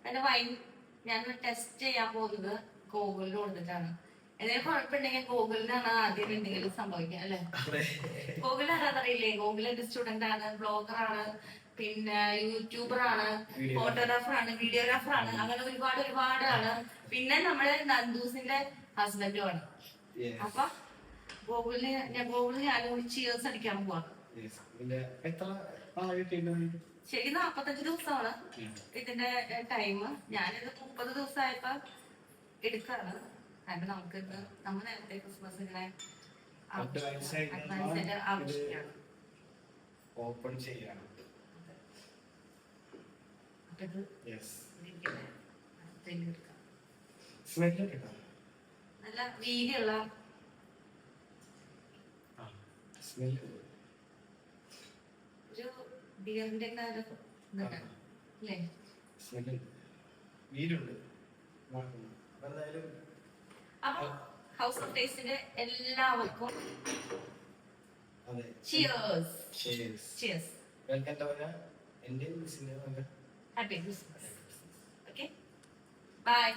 എന്റെ വൈൻ ഞാൻ ടെസ്റ്റ് ചെയ്യാൻ പോകുന്നത് ഗൂഗിളിൽ കൊടുത്തിട്ടാണ്. എന്തെങ്കിലും കുഴപ്പമുണ്ടെങ്കിൽ ഗൂഗിളിനാണ് ആദ്യം എന്തെങ്കിലും സംഭവിക്കുക അല്ലെ? ഗൂഗിൾ അറിയില്ലേ? ഗൂഗിൾ എന്റെ സ്റ്റുഡന്റ് ആണ്, ബ്ലോഗറാണ്, പിന്നെ യൂട്യൂബർ ആണ്, ഫോട്ടോഗ്രാഫർ ആണ്, വീഡിയോഗ്രാഫർ ആണ്, അങ്ങനെ ഒരുപാട് ആണ്. പിന്നെ നമ്മള് നന്ദൂസിന്റെ ഹസ്ബൻഡും ആണ്. അപ്പൊ ഗൂഗിളിൽ ഞാനും ചിയേഴ്സ് അടിക്കാൻ പോവാ. ശരി 45 ദിവസമാണ് ഇതിന്റെ ടൈം. ഞാനിത് 30 ദിവസമായപ്പോ എടുക്കാണ്. കാരണം നമുക്ക് നമ്മൾ നേരത്തെ ക്രിസ്മസ് ഇങ്ങനെ ആവശ്യമാണ്. ഓപ്പൺ ചെയ്യാണ്. നല്ല വീതിയുള്ള ഒരു ബിയറിന്റെ അല്ലേ? അപ്പൊ ഹൗസ് ഓഫ് ടേസ്റ്റിന്റെ എല്ലാവർക്കും ഹാപ്പി ക്രിസ്മസ്. Okay, by.